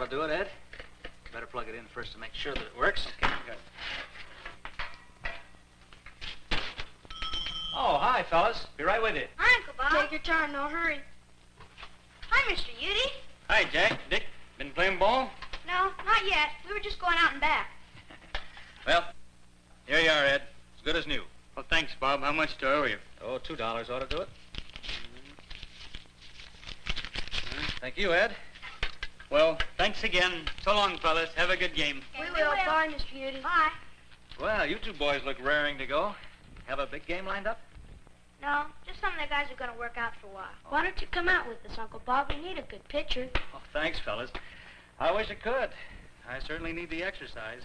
to do it, Ed. Better plug it in first to make sure that it works. Okay, good. Oh, hi, fellas. Be right with you. Hi, Uncle Bob. Take your time, no hurry. Hi, Mr. Udy. Hi, Jack. Dick, been playing ball? No, not yet. We were just going out and back. Well, here you are, Ed. As good as new. Well, thanks, Bob. How much do I owe you? Oh, $2 ought to do it. Thank you, Ed. Well, thanks again. So long, fellas. Have a good game. We will. Bye, Mr. Udy. Bye. Well, you two boys look raring to go. Have a big game lined up? No, just some of the guys are going to work out for a while. Why don't you come out with us, Uncle Bob? We need a good pitcher. Oh, thanks, fellas. I wish I could. I certainly need the exercise.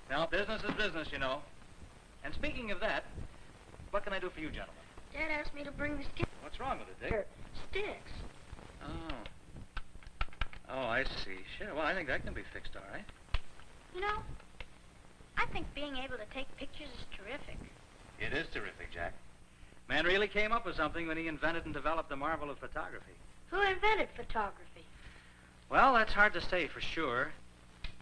Now, business is business, you know. And speaking of that, what can I do for you gentlemen? Dad asked me to bring the sticks. What's wrong with it, Dick? Sticks. Oh, I see. Sure, well, I think that can be fixed all right. You know, I think being able to take pictures is terrific. It is terrific, Jack. Man really came up with something when he invented and developed the marvel of photography. Who invented photography? Well, that's hard to say for sure.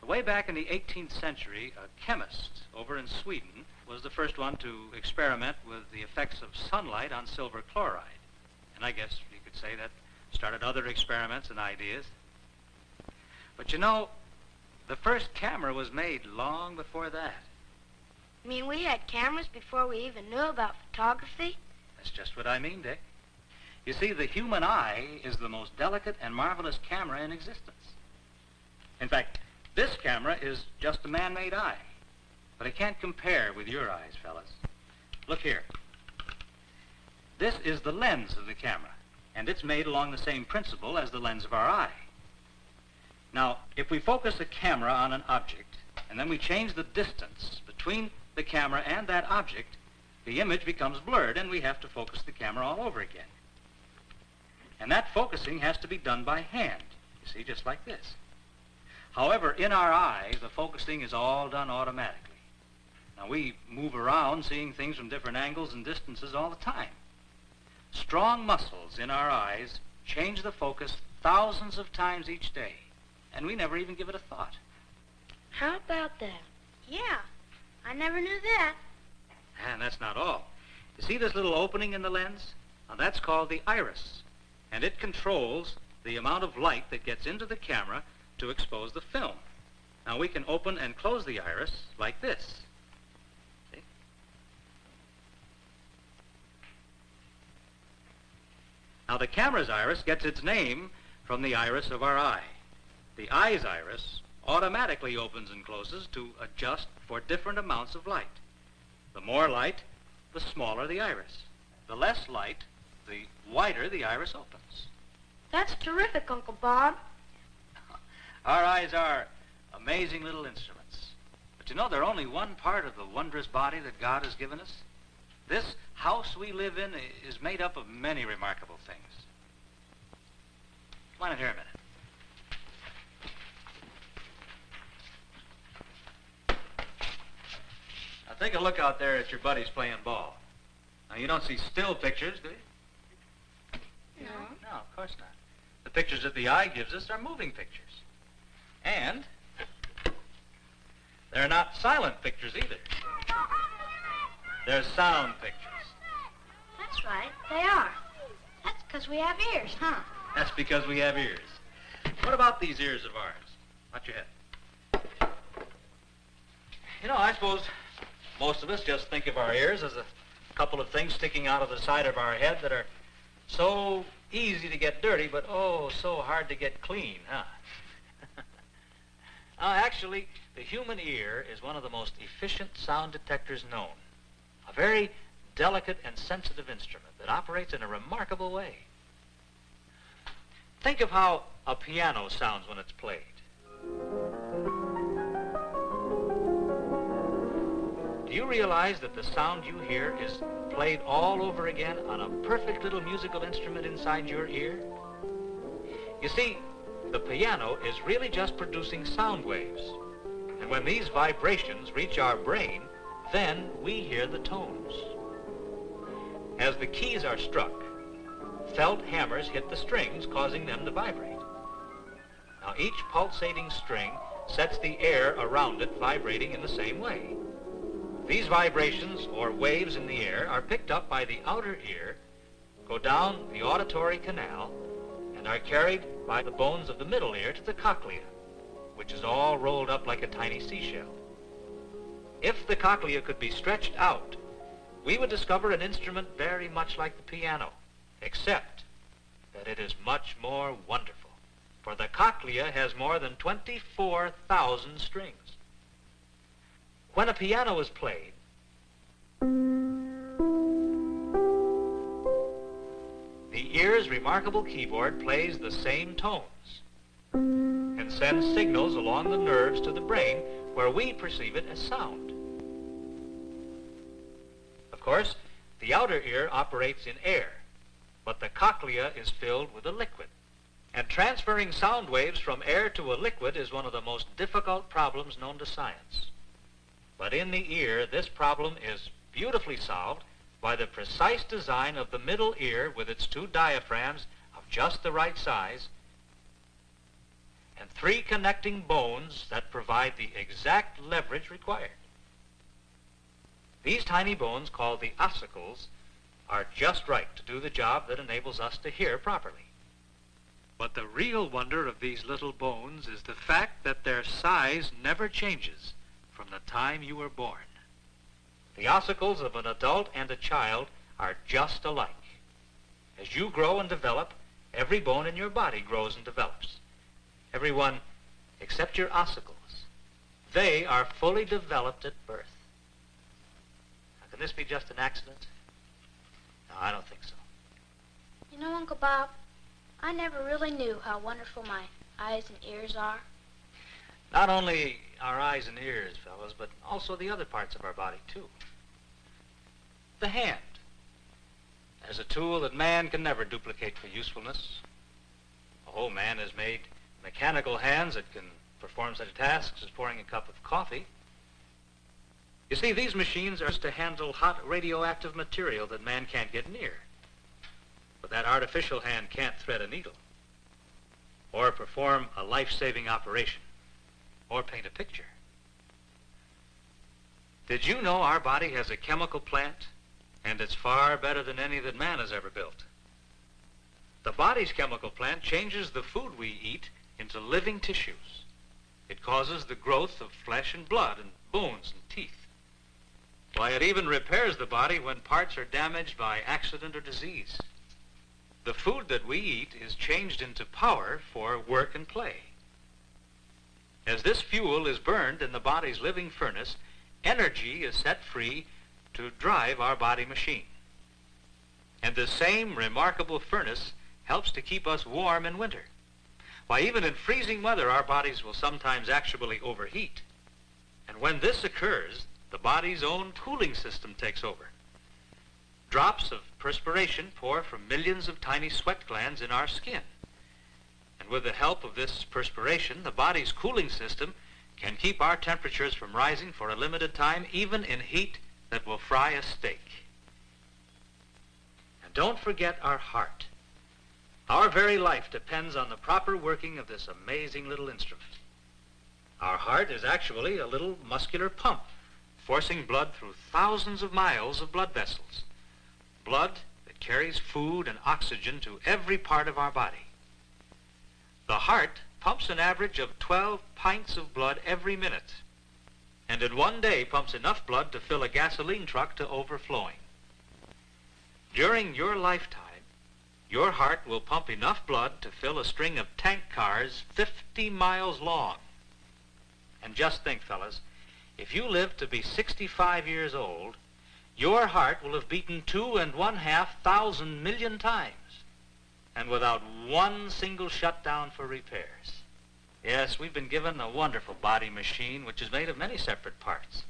Way back in the 18th century, a chemist over in Sweden was the first one to experiment with the effects of sunlight on silver chloride. And I guess you could say that started other experiments and ideas. But you know, the first camera was made long before that. You mean we had cameras before we even knew about photography? That's just what I mean, Dick. You see, the human eye is the most delicate and marvelous camera in existence. In fact, this camera is just a man-made eye. But it can't compare with your eyes, fellas. Look here. This is the lens of the camera, and it's made along the same principle as the lens of our eye. Now, if we focus a camera on an object, and then we change the distance between the camera and that object, the image becomes blurred, and we have to focus the camera all over again. And that focusing has to be done by hand, you see, just like this. However, in our eye, the focusing is all done automatically. Now, we move around seeing things from different angles and distances all the time. Strong muscles in our eyes change the focus thousands of times each day, and we never even give it a thought. How about that? Yeah, I never knew that. And that's not all. You see this little opening in the lens? Now, that's called the iris, and it controls the amount of light that gets into the camera to expose the film. Now, we can open and close the iris like this. See? Now, the camera's iris gets its name from the iris of our eye. The eye's iris automatically opens and closes to adjust for different amounts of light. The more light, the smaller the iris. The less light, the wider the iris opens. That's terrific, Uncle Bob. Our eyes are amazing little instruments. But you know, they're only one part of the wondrous body that God has given us. This house we live in is made up of many remarkable things. Come on in here a minute. Now take a look out there at your buddies playing ball. Now you don't see still pictures, do you? No. No, of course not. The pictures that the eye gives us are moving pictures. And they're not silent pictures either. They're sound pictures. That's right, they are. That's because we have ears, huh? That's because we have ears. What about these ears of ours? Watch your head. You know, I suppose most of us just think of our ears as a couple of things sticking out of the side of our head that are so easy to get dirty, but oh, so hard to get clean, huh? Actually, the human ear is one of the most efficient sound detectors known. A very delicate and sensitive instrument that operates in a remarkable way. Think of how a piano sounds when it's played. Do you realize that the sound you hear is played all over again on a perfect little musical instrument inside your ear? You see, the piano is really just producing sound waves. And when these vibrations reach our brain, then we hear the tones. As the keys are struck, felt hammers hit the strings, causing them to vibrate. Now, each pulsating string sets the air around it vibrating in the same way. These vibrations, or waves in the air, are picked up by the outer ear, go down the auditory canal, and are carried by the bones of the middle ear to the cochlea, which is all rolled up like a tiny seashell. If the cochlea could be stretched out, we would discover an instrument very much like the piano, except that it is much more wonderful, for the cochlea has more than 24,000 strings. When a piano is played, the ear's remarkable keyboard plays the same tones and sends signals along the nerves to the brain where we perceive it as sound. Of course, the outer ear operates in air, but the cochlea is filled with a liquid. And transferring sound waves from air to a liquid is one of the most difficult problems known to science. But in the ear, this problem is beautifully solved by the precise design of the middle ear with its two diaphragms of just the right size and three connecting bones that provide the exact leverage required. These tiny bones, called the ossicles, are just right to do the job that enables us to hear properly. But the real wonder of these little bones is the fact that their size never changes from the time you were born. The ossicles of an adult and a child are just alike. As you grow and develop, every bone in your body grows and develops. Every one except your ossicles. They are fully developed at birth. Now, can this be just an accident? No, I don't think so. You know, Uncle Bob, I never really knew how wonderful my eyes and ears are. Not only our eyes and ears, fellas, but also the other parts of our body, too. The hand. There's a tool that man can never duplicate for usefulness. The whole man has made mechanical hands that can perform such tasks as pouring a cup of coffee. You see, these machines are used to handle hot radioactive material that man can't get near. But that artificial hand can't thread a needle, or perform a life-saving operation, or paint a picture. Did you know our body has a chemical plant, and it's far better than any that man has ever built? The body's chemical plant changes the food we eat into living tissues. It causes the growth of flesh and blood and bones and teeth. Why, it even repairs the body when parts are damaged by accident or disease. The food that we eat is changed into power for work and play. As this fuel is burned in the body's living furnace, energy is set free to drive our body machine. And the same remarkable furnace helps to keep us warm in winter. Why, even in freezing weather, our bodies will sometimes actually overheat. And when this occurs, the body's own cooling system takes over. Drops of perspiration pour from millions of tiny sweat glands in our skin. And with the help of this perspiration, the body's cooling system can keep our temperatures from rising for a limited time, even in heat that will fry a steak. And don't forget our heart. Our very life depends on the proper working of this amazing little instrument. Our heart is actually a little muscular pump, forcing blood through thousands of miles of blood vessels. Blood that carries food and oxygen to every part of our body. The heart pumps an average of 12 pints of blood every minute, and in one day pumps enough blood to fill a gasoline truck to overflowing. During your lifetime, your heart will pump enough blood to fill a string of tank cars 50 miles long. And just think, fellas, if you live to be 65 years old, your heart will have beaten 2,500 million times, and without one single shutdown for repairs. Yes, we've been given a wonderful body machine, which is made of many separate parts.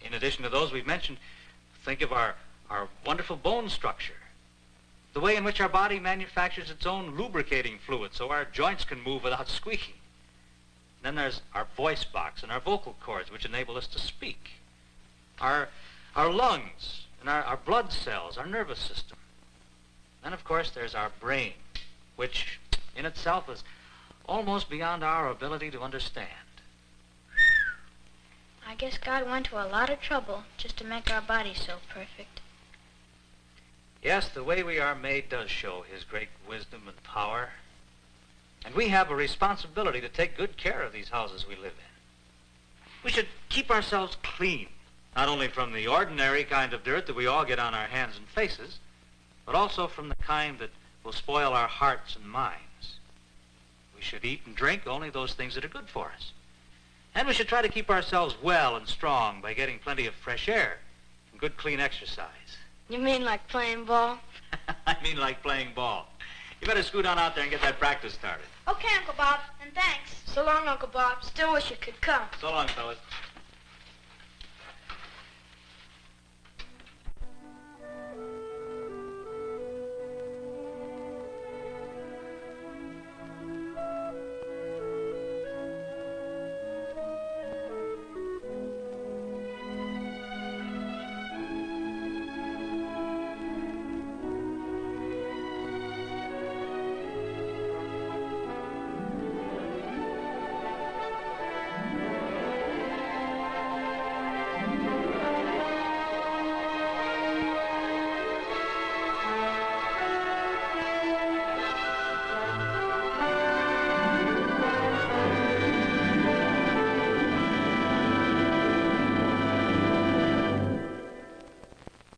In addition to those we've mentioned, think of our wonderful bone structure, the way in which our body manufactures its own lubricating fluid so our joints can move without squeaking. Then there's our voice box and our vocal cords, which enable us to speak. Our lungs and our blood cells, our nervous system. Then, of course, there's our brain, which in itself is almost beyond our ability to understand. I guess God went to a lot of trouble just to make our bodies so perfect. Yes, the way we are made does show his great wisdom and power. And we have a responsibility to take good care of these houses we live in. We should keep ourselves clean, not only from the ordinary kind of dirt that we all get on our hands and faces, but also from the kind that will spoil our hearts and minds. We should eat and drink only those things that are good for us. And we should try to keep ourselves well and strong by getting plenty of fresh air and good clean exercise. You mean like playing ball? I mean like playing ball. You better scoot on out there and get that practice started. Okay, Uncle Bob, and thanks. So long, Uncle Bob. Still wish you could come. So long, fellas.